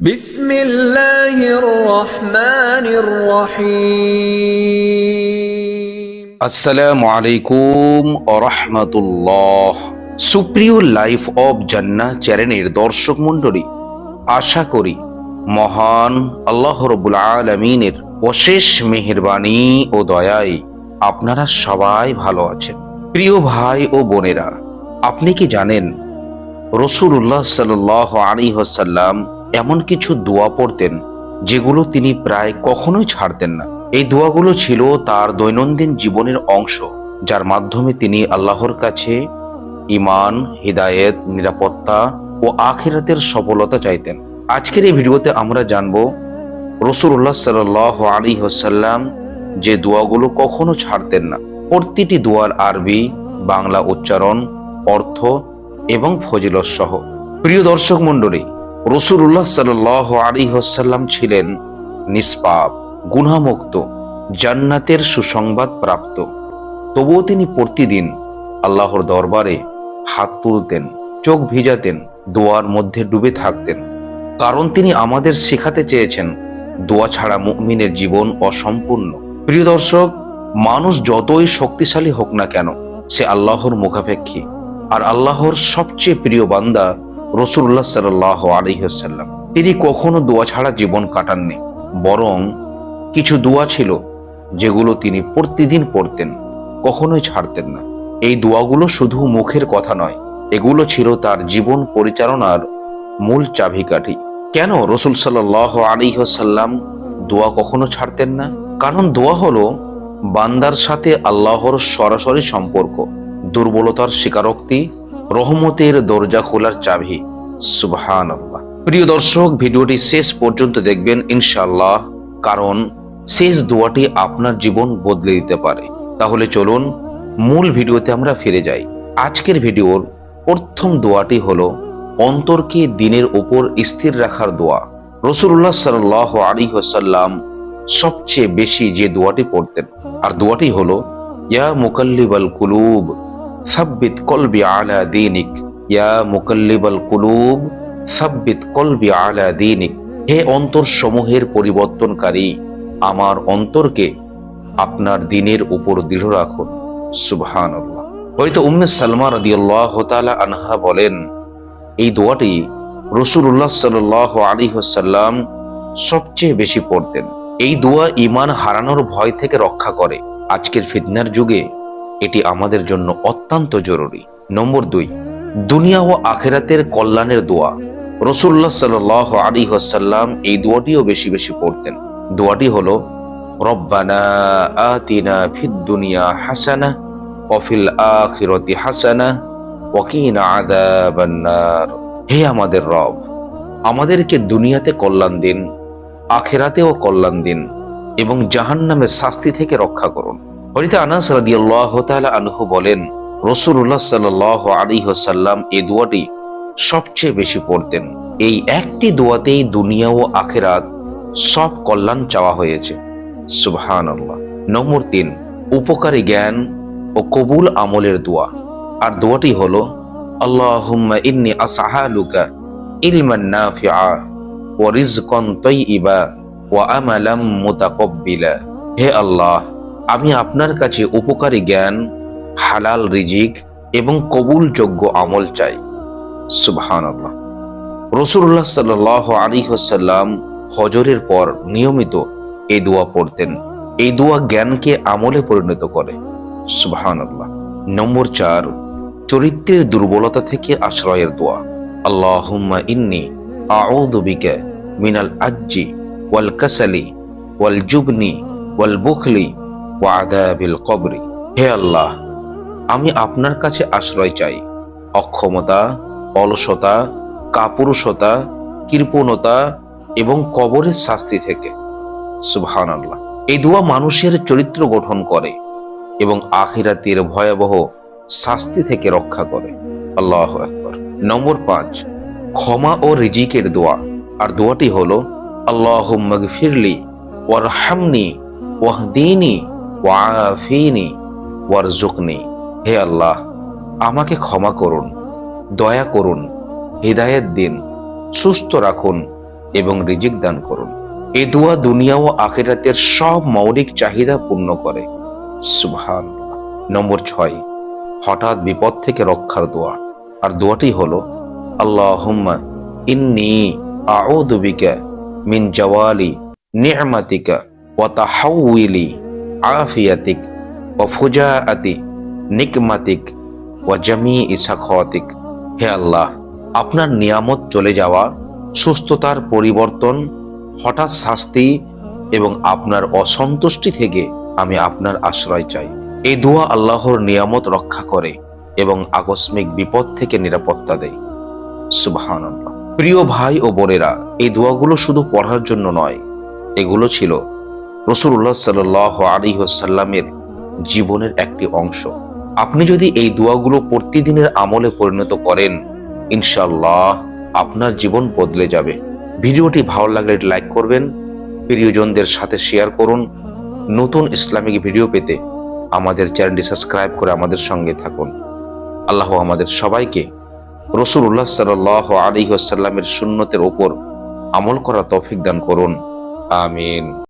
بسم الله الرحمن الرحيم আসসালামু আলাইকুম ওয়া রাহমাতুল্লাহ। সুপ্রিয় লাইফ অফ জান্নাহ চ্যানেলের দর্শক মণ্ডলী, আশা করি মহান আল্লাহ রাব্বুল আলামিনের অশেষ মেহেরবানি ও দয়ায় আপনারা সবাই ভালো আছেন। প্রিয় ভাই ও বোনেরা, আপনি কি জানেন রাসূলুল্লাহ সাল্লাল্লাহু আলাইহি ওয়াসাল্লাম এমন কিছু দোয়া পড়তেন যেগুলো তিনি প্রায় কখনোই ছাড়তেন না। এই দোয়াগুলো ছিল তার দৈনন্দিন জীবনের অংশ, যার মাধ্যমে তিনি আল্লাহর কাছে ঈমান, হিদায়াত, নিরাপত্তা ও আখিরাতের সফলতা চাইতেন। আজকের এই ভিডিওতে আমরা জানব রাসূলুল্লাহ সাল্লাল্লাহু আলাইহি ওয়াসাল্লাম যে দোয়াগুলো কখনো ছাড়তেন না। প্রতিটি দোয়ার আরবি, বাংলা উচ্চারণ, অর্থ এবং ফজিলত সহ। প্রিয় দর্শক মণ্ডলী, রাসূলুল্লাহ সাল্লাল্লাহু আলাইহি ওয়াসাল্লাম ছিলেন নিষ্পাপ, গুনাহমুক্ত, জান্নাতের সুসংবাদ প্রাপ্ত। তবুও তিনি প্রতিদিন আল্লাহর দরবারে হাত তুলতেন, চোখ ভিজাতেন, দোয়ার মধ্যে ডুবে থাকতেন। কারণ তিনি আমাদের শেখাতে চেয়েছেন দোয়া ছাড়া মুমিনের জীবন অসম্পূর্ণ। প্রিয় দর্শক, মানুষ যতই শক্তিশালী হোক না কেন, সে আল্লাহর মুখাপেক্ষী। আর আল্লাহর সবচেয়ে প্রিয় বান্দা রাসূলুল্লাহ সাল্লাল্লাহু আলাইহি ওয়াসাল্লাম, তিনি কখনো দোয়া ছাড়া জীবন কাটাননি। বরং কিছু দোয়া ছিল যেগুলো তিনি প্রতিদিন পড়তেন, কখনোই ছাড়তেন না। এই দোয়াগুলো শুধু মুখের কথা নয়, এগুলো ছিল তার জীবন পরিচালনার মূল চাবিকাঠি। কেন রাসূল সাল্লাল্লাহু আলাইহি ওয়াসাল্লাম দোয়া কখনো ছাড়তেন না? কারণ দোয়া হলো বান্দার সাথে আল্লাহর সরাসরি সম্পর্ক, দুর্বলতার স্বীকারোক্তি, রহমতের দরজা খোলার চাবি। সুবহানাল্লাহ। প্রিয় দর্শক, ভিডিওটি শেষ পর্যন্ত দেখবেন ইনশাআল্লাহ, কারণ শেষ দোয়াটি আপনার জীবন বদলে দিতে পারে। তাহলে চলুন মূল ভিডিওতে আমরা ফিরে যাই। আজকের ভিডিওর প্রথম দোয়াটি হলো অন্তরকে দিনের উপর স্থির রাখার দোয়া। রাসূলুল্লাহ সাল্লাল্লাহু আলাইহি ওয়াসাল্লাম সবচেয়ে বেশি যে দোয়াটি পড়তেন, আর দোয়াটি হলো ইয়া মুকাল্লিবাল কুলুব সাব্বিত কলবি আলা দীনিক, ইয়া মুকাল্লিবাল কুলুব সাব্বিত কলবি আলা দীনিক। হে অন্তর সমূহের পরিবর্তনকারী, আমার অন্তরকে আপনার দ্বীনের উপর দৃঢ় রাখুন। সুবহানাল্লাহ। হয়তো উম্মে সালমা রাদিয়াল্লাহু তাআলা আনহা বলেন, এই দোয়াটি রাসূলুল্লাহ সাল্লাল্লাহু আলাইহি ওয়াসাল্লাম সবচেয়ে বেশি পড়তেন। এই দোয়া ঈমান হারানোর ভয় থেকে রক্ষা করে। আজকের ফিতনার যুগে এটি আমাদের জন্য অত্যন্ত জরুরি। নম্বর 2, দুনিয়া ও আখিরাতের কল্যাণের দোয়া। রাসূলুল্লাহ সাল্লাল্লাহু আলাইহি ওয়াসাল্লাম এই দোয়াটিও বেশি বেশি পড়তেন। দোয়াটি হলো রব্বানা আতিনা ফিদ দুনিয়া হাসানাহ ওয়া ফিল আখিরাতি হাসানাহ ওয়া কিনা আযাবান নার। হে আমাদের রব, আমাদেরকে দুনিয়াতে কল্যাণ দিন, আখিরাতেও কল্যাণ দিন এবং জাহান্নামের শাস্তি থেকে রক্ষা করুন। হযরত আনাস রাদিয়াল্লাহু তাআলা আনহু বলেন, রাসূলুল্লাহ সাল্লাল্লাহু আলাইহি ওয়াসাল্লাম এই দোয়াটি সবচেয়ে বেশি পড়তেন। এই একটি দোয়াতেই দুনিয়া ও আখিরাত সব কল্যাণ চাওয়া হয়েছে। সুবহানাল্লাহ। নম্বর 3, উপকারী জ্ঞান ও কবুল আমলের দোয়া। আর দোয়াটি হলো আল্লাহুম্মা ইন্নী আসআলুকা ইলমান নাফিআ ওয়া রিজকান তাইয়্যিবা ওয়া আমালাম মুতাকাব্বিলা। হে আল্লাহ, আমি আপনার কাছে উপকারী জ্ঞান, হালাল রিজিক এবং কবুলযোগ্য আমল চাই। সুবহানাল্লাহ। রাসূলুল্লাহ সাল্লাল্লাহু আলাইহি ওয়াসাল্লাম ফজরের পর নিয়মিত এই দোয়া পড়তেন। এই দোয়া জ্ঞানকে আমলে পরিণত করে। সুবহানাল্লাহ। নম্বর 4, চরিত্রের দুর্বলতা থেকে আশ্রয়ের দোয়া। আল্লাহুম্মা ইন্নী আউযু বিকা মিনাল আজ্জি ওয়াল কাসালি ওয়াল জুবনি ওয়াল বুখলি ওয়া আযাবিল কবরি। হে আল্লাহ, আমি আপনার কাছে আশ্রয় চাই অক্ষমতা, অলসতা, কাপুরুষতা, কৃপণতা এবং কবরের শাস্তি থেকে। সুবহানাল্লাহ। এই দোয়া মানুষের চরিত্র গঠন করে এবং আখিরাতের ভয়াবহ শাস্তি থেকে রক্ষা করে। আল্লাহু আকবার। নম্বর 5, ক্ষমা ও রিজিকের দোয়া। আর দোয়াটি হলো আল্লাহুম্মা গফিরলি ওয়ারহামনি ওয়াহদিনি ওয়াআফিনি ওয়ারজুকনি। হে আল্লাহ, আমাকে ক্ষমা করুন, দয়া করুন, হিদায়াত দিন, সুস্থ রাখুন এবং রিজিক দান করুন। এই দোয়া দুনিয়া ও আখিরাতের সব মৌলিক চাহিদা পূর্ণ করে। সুবহানাল্লাহ। নম্বর 6, হঠাৎ বিপদ থেকে রক্ষার দোয়া। আর দোয়াটি হলো, আল্লাহুম্মা ইন্নী আউযু বিকা মিন জাওয়ালি নি'মাতিকা ওয়া তাহাউইলি আফিয়াতিক ওয়া ফুজাআতি নিকমাতিক ওয়া জামিই সাখাওয়াতিক। হে আল্লাহ, আপনার নিয়ামত চলে যাওয়া, সুস্থতার পরিবর্তন, হঠাৎ শাস্তি এবং আপনার অসন্তুষ্টি থেকে আমি আপনার আশ্রয় চাই। এই দোয়া আল্লাহর নিয়ামত রক্ষা করে এবং আকস্মিক বিপদ থেকে নিরাপত্তা দেয়। সুবহানাল্লাহ। প্রিয় ভাই ও বোনেরা, এই দোয়াগুলো শুধু পড়ার জন্য নয়, এগুলো ছিল রাসূলুল্লাহ সাল্লাল্লাহু আলাইহি ওয়াসাল্লামের জীবনের একটি অংশ। আপনি যদি এই দোয়াগুলো প্রতিদিনের আমলে পরিণত করেন, ইনশাআল্লাহ আপনার জীবন বদলে যাবে। ভিডিওটি ভালো লাগলে লাইক করবেন, প্রিয়জনদের সাথে শেয়ার করুন। নতুন ইসলামিক ভিডিও পেতে আমাদের চ্যানেলটি সাবস্ক্রাইব করে আমাদের সঙ্গে থাকুন। আল্লাহ আমাদের সবাইকে রাসূলুল্লাহ সাল্লাল্লাহু আলাইহি ওয়াসাল্লামের সুন্নতের উপর আমল করার তৌফিক দান করুন। আমিন।